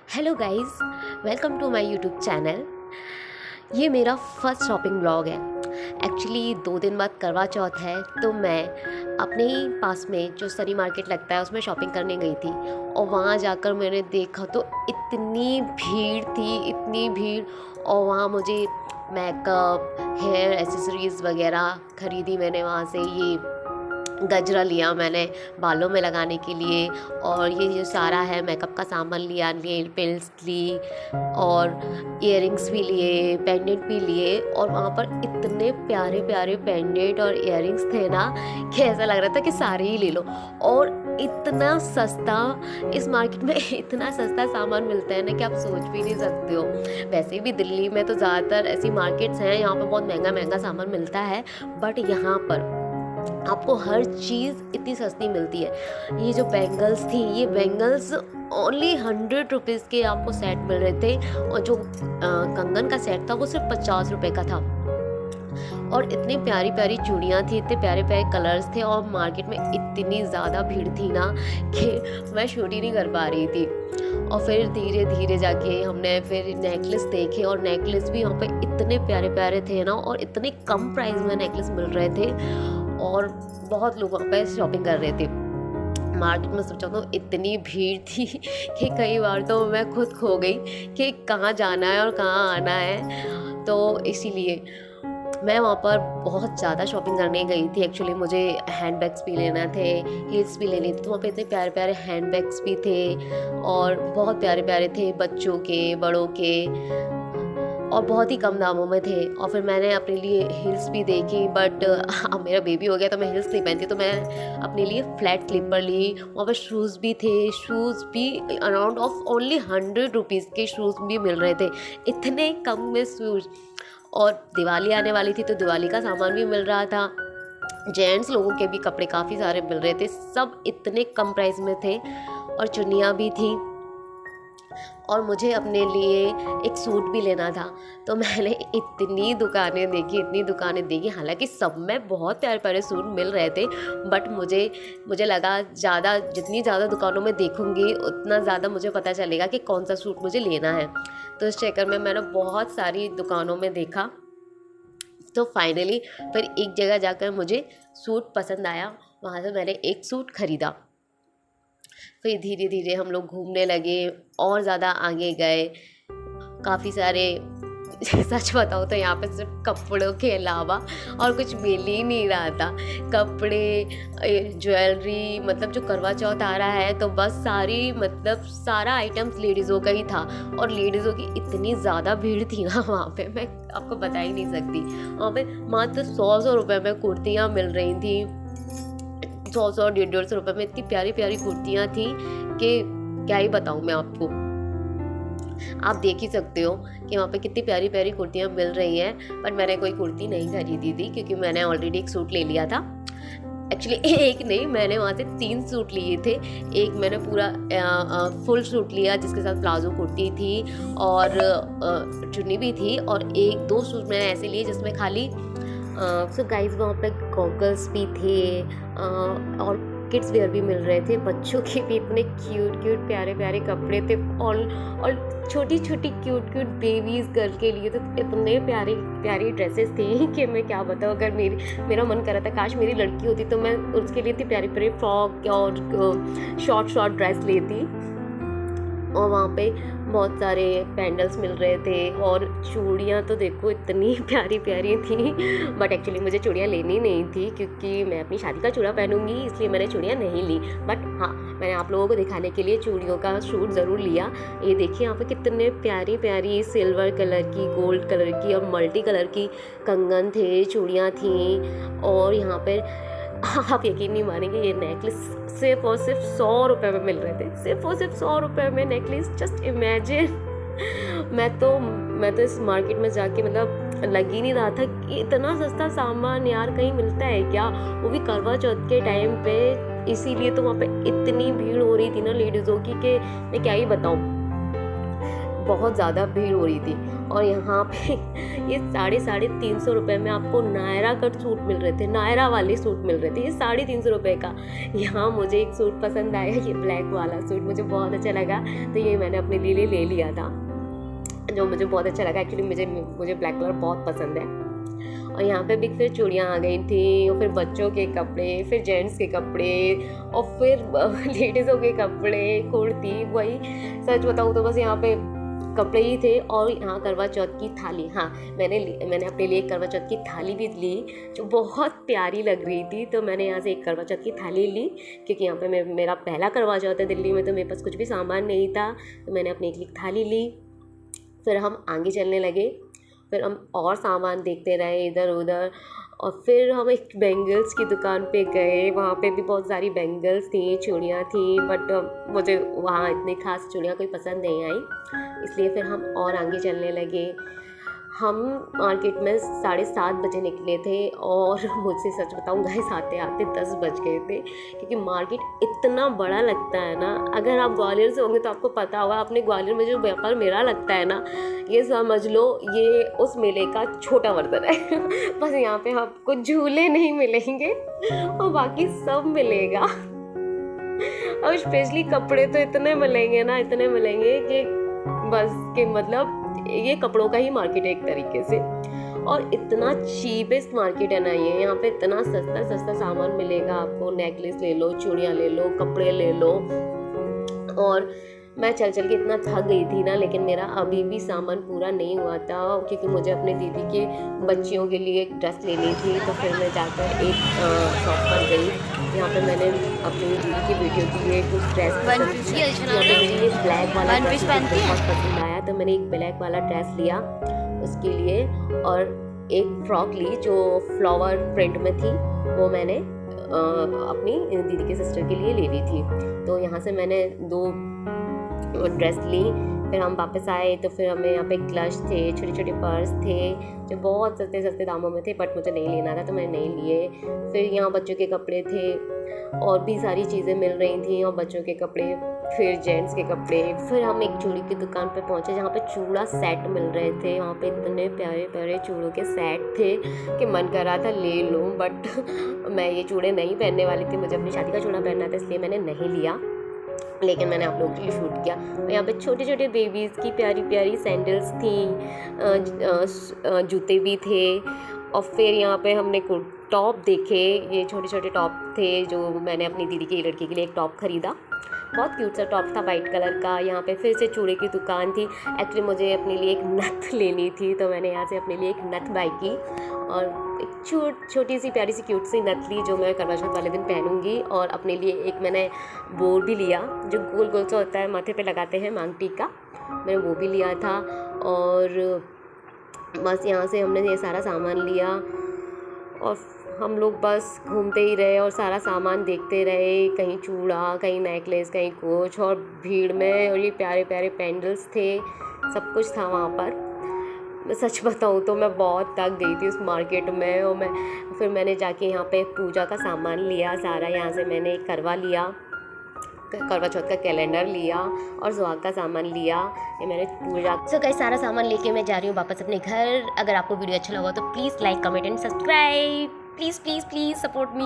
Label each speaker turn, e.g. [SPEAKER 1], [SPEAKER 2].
[SPEAKER 1] Hello guys, welcome to my YouTube channel. ये मेरा first shopping blog है। Actually 2 दिन बाद करवा चौथ है, तो मैं अपने ही पास में जो सनी मार्केट लगता है उसमें शॉपिंग करने गई थी। और वहाँ जाकर मैंने देखा तो इतनी भीड़ थी, इतनी भीड़। और वहाँ मुझे मेकअप, हेयर एसेसरीज़ वगैरह ख़रीदी मैंने वहाँ से। ये गजरा लिया मैंने बालों में लगाने के लिए, और ये जो सारा है मेकअप का सामान लिया, नेल पेंट्स ली और इयररिंग्स भी लिए, पेंडेंट भी लिए। और वहाँ पर इतने प्यारे प्यारे पेंडेंट और इयररिंग्स थे ना कि ऐसा लग रहा था कि सारे ही ले लो। और इतना सस्ता, इस मार्केट में इतना सस्ता सामान मिलता है ना कि आप सोच भी नहीं सकते हो। वैसे भी दिल्ली में तो ज़्यादातर ऐसी मार्केट्स हैं, यहाँ पर बहुत महंगा महंगा सामान मिलता है, बट यहाँ पर आपको हर चीज़ इतनी सस्ती मिलती है। ये जो बैंगल्स थी, ये बैंगल्स ओनली 100 रुपीज़ के आपको सेट मिल रहे थे, और जो कंगन का सेट था वो सिर्फ 50 रुपये का था। और इतनी प्यारी प्यारी चूड़ियाँ थी, इतने प्यारे प्यारे कलर्स थे, और मार्केट में इतनी ज़्यादा भीड़ थी ना कि मैं शूट ही नहीं कर पा रही थी। और फिर धीरे धीरे जाके हमने फिर नेकलेस देखे, और नेकलेस भी यहाँ पे इतने प्यारे प्यारे थे ना, और इतने कम प्राइस में नेकलेस मिल रहे थे, और बहुत लोग वहाँ पे शॉपिंग कर रहे थे। मार्केट में सोचा तो इतनी भीड़ थी कि कई बार तो मैं खुद खो गई कि कहाँ जाना है और कहाँ आना है। तो इसीलिए मैं वहाँ पर बहुत ज़्यादा शॉपिंग करने गई थी। एक्चुअली मुझे हैंड बैग्स भी लेना थे, हील्स भी लेनी थी, तो वहाँ पे इतने प्यारे प्यारे हैंड बैग्स भी थे, और बहुत प्यारे प्यारे थे, बच्चों के, बड़ों के, और बहुत ही कम दामों में थे। और फिर मैंने अपने लिए हील्स भी देखी, बट अब मेरा बेबी हो गया तो मैं हील्स नहीं पहनती, तो मैं अपने लिए फ्लैट स्लीपर ली। वहाँ पर शूज़ भी थे, शूज़ भी अराउंड ऑफ ओनली 100 रुपीज़ के शूज़ भी मिल रहे थे, इतने कम में शूज़। और दिवाली आने वाली थी तो दिवाली का सामान भी मिल रहा था। जेंट्स लोगों के भी कपड़े काफ़ी सारे मिल रहे थे, सब इतने कम प्राइस में थे, और चुन्नियाँ भी थी। और मुझे अपने लिए एक सूट भी लेना था, तो मैंने इतनी दुकानें देखी, इतनी दुकानें देखी। हालांकि सब में बहुत प्यारे प्यारे सूट मिल रहे थे, बट मुझे लगा जितनी ज़्यादा दुकानों में देखूंगी उतना ज़्यादा मुझे पता चलेगा कि कौन सा सूट मुझे लेना है। तो इस चक्कर में मैंने बहुत सारी दुकानों में देखा, तो फाइनली फिर एक जगह जाकर मुझे सूट पसंद आया, वहाँ से मैंने एक सूट ख़रीदा। फिर धीरे धीरे हम लोग घूमने लगे, और ज़्यादा आगे गए। काफ़ी सारे सच बताओ तो यहाँ पे सिर्फ कपड़ों के अलावा और कुछ मिल ही नहीं रहा था। कपड़े, ज्वेलरी, मतलब जो करवा चौथ आ रहा है तो बस सारा आइटम्स लेडीज़ों का ही था। और लेडीज़ों की इतनी ज़्यादा भीड़ थी ना वहाँ पे, मैं आपको बता ही नहीं सकती। वहाँ पे मात्र 100 रुपये में कुर्तियाँ मिल रही थी, 100 150 रुपये में इतनी प्यारी प्यारी कुर्तियाँ थी कि क्या ही बताऊँ मैं आपको। आप देख ही सकते हो कि वहाँ पे कितनी प्यारी प्यारी कुर्तियाँ मिल रही हैं, बट मैंने कोई कुर्ती नहीं खरीदी थी क्योंकि मैंने ऑलरेडी एक सूट ले लिया था। एक्चुअली एक नहीं, मैंने वहाँ से 3 सूट लिए थे। एक मैंने पूरा फुल सूट लिया जिसके साथ प्लाजो कुर्ती थी और चुन्नी भी थी, और 2 सूट मैंने ऐसे लिए जिसमें खाली सो गाइस वहाँ पे गॉगल्स भी थे, और किड्स वेयर भी मिल रहे थे। बच्चों के भी इतने क्यूट क्यूट प्यारे प्यारे कपड़े थे, और छोटी छोटी क्यूट क्यूट बेबीज़ गर्ल के लिए तो इतने प्यारी प्यारी ड्रेसेस थी कि मैं क्या बताऊँ। अगर मेरा मन कर रहा था काश मेरी लड़की होती तो मैं उसके लिए इतनी प्यारी प्यारी फ्रॉक और शॉर्ट ड्रेस लेती। और वहाँ पे बहुत सारे पैंडल्स मिल रहे थे, और चूड़ियाँ तो देखो इतनी प्यारी प्यारी थी, बट एक्चुअली मुझे चूड़ियाँ लेनी नहीं थी क्योंकि मैं अपनी शादी का चूड़ा पहनूंगी, इसलिए मैंने चूड़ियाँ नहीं ली। बट हाँ, मैंने आप लोगों को दिखाने के लिए चूड़ियों का शूट ज़रूर लिया। ये देखिए यहाँ पे कितने प्यारी प्यारी सिल्वर कलर की, गोल्ड कलर की और मल्टी कलर की कंगन थे, चूड़ियाँ थी। और यहाँ पर आप यकीन नहीं मानेंगे, ये नेकलेस सिर्फ और सिर्फ 100 रुपये में मिल रहे थे, सिर्फ और सिर्फ 100 रुपये में नेकलेस। Just imagine. मैं तो इस मार्केट में जाके मतलब लग ही नहीं रहा था कि इतना सस्ता सामान यार कहीं मिलता है क्या, वो भी करवा चौथ के टाइम पे। इसीलिए तो वहाँ पे इतनी भीड़ हो रही थी ना लेडीज़ों की कि मैं क्या ही बताऊँ। बहुत ज़्यादा भीड़ हो रही थी। और यहाँ पे ये 350 रुपये में आपको नायरा कट सूट मिल रहे थे, नायरा वाले सूट मिल रहे थे, ये 350 रुपये का। यहाँ मुझे एक सूट पसंद आया, ये ब्लैक वाला सूट मुझे बहुत अच्छा लगा, तो ये मैंने अपने लिए ले लिया था, जो मुझे बहुत अच्छा लगा। एक्चुअली मुझे ब्लैक कलर बहुत पसंद है। और यहाँ पे भी फिर चूड़ियाँ आ गई थी, और फिर बच्चों के कपड़े, फिर जेंट्स के कपड़े, और फिर लेडीज़ों के कपड़े, कुर्ती, वही सच बताऊँ तो बस यहाँ पे कपड़े ही थे। और यहाँ करवा चौथ की थाली, हाँ मैंने अपने लिए एक करवा चौथ की थाली भी ली, जो बहुत प्यारी लग रही थी। तो मैंने यहाँ से एक करवा चौथ की थाली ली, क्योंकि यहाँ पे मेरा पहला करवा चौथ है दिल्ली में, तो मेरे पास कुछ भी सामान नहीं था, तो मैंने अपने एक थाली ली। फिर हम आगे चलने लगे, फिर हम और सामान देखते रहे इधर उधर, और फिर हम एक बैंगल्स की दुकान पे गए। वहाँ पे भी बहुत सारी बैंगल्स थी, चूड़ियाँ थी, बट मुझे वहाँ इतनी खास चूड़ियाँ कोई पसंद नहीं आई, इसलिए फिर हम और आगे चलने लगे। हम मार्केट में 7:30 बजे निकले थे, और मुझसे सच बताऊँ गाइस आते आते 10 बज गए थे, क्योंकि मार्केट इतना बड़ा लगता है ना। अगर आप ग्वालियर से होंगे तो आपको पता होगा, अपने ग्वालियर में जो व्यापार मेला लगता है ना, ये समझ लो ये उस मेले का छोटा वर्जन है। बस यहाँ पे आपको झूले नहीं मिलेंगे और बाकी सब मिलेगा। और स्पेशली कपड़े तो इतने मिलेंगे ना, इतने मिलेंगे कि बस के मतलब ये कपड़ों का ही मार्केट है एक तरीके से। और इतना चीपेस्ट मार्केट है ना ये, यहाँ पे इतना सस्ता सामान मिलेगा आपको। नेकलेस ले लो, चूड़ियाँ ले लो, कपड़े ले लो। और मैं चल के इतना थक गई थी ना, लेकिन मेरा अभी भी सामान पूरा नहीं हुआ था, क्योंकि मुझे अपने दीदी के बच्चियों के लिए एक ड्रेस लेनी थी। तो फिर मैं जाकर एक शॉप पर गई, यहाँ पे मैंने अपनी दीदी की वीडियो के लिए कुछ ड्रेस ये ब्लैक वाला ड्रेस बहुत पसंद आया, तो मैंने एक ब्लैक वाला ड्रेस लिया उसके लिए, और एक फ्रॉक ली जो फ्लावर प्रिंट में थी, वो मैंने अपनी दीदी के सिस्टर के लिए ले ली थी। तो यहाँ से मैंने 2 ड्रेस ली। फिर हम वापस आए, तो फिर हमें यहाँ पे क्लच थे, छोटे छोटे पर्स थे, जो बहुत सस्ते दामों में थे, बट मुझे नहीं लेना था तो मैंने नहीं लिए। फिर यहाँ बच्चों के कपड़े थे, और भी सारी चीज़ें मिल रही थी, और बच्चों के कपड़े, फिर जेंट्स के कपड़े। फिर हम एक चूड़ी की दुकान पे पहुँचे, जहाँ पे चूड़ा सेट मिल रहे थे। वहाँ पे इतने प्यारे प्यारे चूड़ों के सेट थे कि मन कर रहा था ले लूँ, बट मैं ये चूड़े नहीं पहनने वाली थी, मुझे अपनी शादी का चूड़ा पहनना था, इसलिए मैंने नहीं लिया। लेकिन मैंने आप लोगों के लिए शूट किया। यहाँ पे छोटे छोटे बेबीज़ की प्यारी प्यारी सैंडल्स थी, जूते भी थे। और फिर यहाँ पे हमने टॉप देखे, ये छोटे छोटे टॉप थे, जो मैंने अपनी दीदी की लड़की के लिए एक टॉप ख़रीदा, बहुत क्यूट सा टॉप था वाइट कलर का। यहाँ पे फिर से चूड़े की दुकान थी। एक्चुअली मुझे अपने लिए एक नथ लेनी थी, तो मैंने यहाँ से अपने लिए एक नथ बाई की, और एक छोटी सी प्यारी सी क्यूट सी नथ ली, जो मैं करवा चौथ वाले दिन पहनूंगी। और अपने लिए एक मैंने बोर भी लिया, जो गोल गोल सा होता है, माथे पे लगाते हैं, मांग टीका, मैंने वो भी लिया था। और बस यहाँ से हमने ये सारा सामान लिया, और हम लोग बस घूमते ही रहे और सारा सामान देखते रहे, कहीं चूड़ा, कहीं नेकलेस, कहीं कुछ, और भीड़ में, और ये प्यारे प्यारे पेंडल्स थे, सब कुछ था वहाँ पर। मैं सच बताऊँ तो मैं बहुत थक गई थी उस मार्केट में। और फिर मैंने जाके यहाँ पे पूजा का सामान लिया सारा। यहाँ से मैंने एक करवा लिया, करवा चौथ का कैलेंडर लिया, और सुहाग का सामान लिया, ये मैंने पूजा।
[SPEAKER 2] सो गाइस सारा सामान लेके मैं जा रही हूँ वापस अपने घर। अगर आपको वीडियो अच्छा लगा तो please like, comment and subscribe. Please please please support me.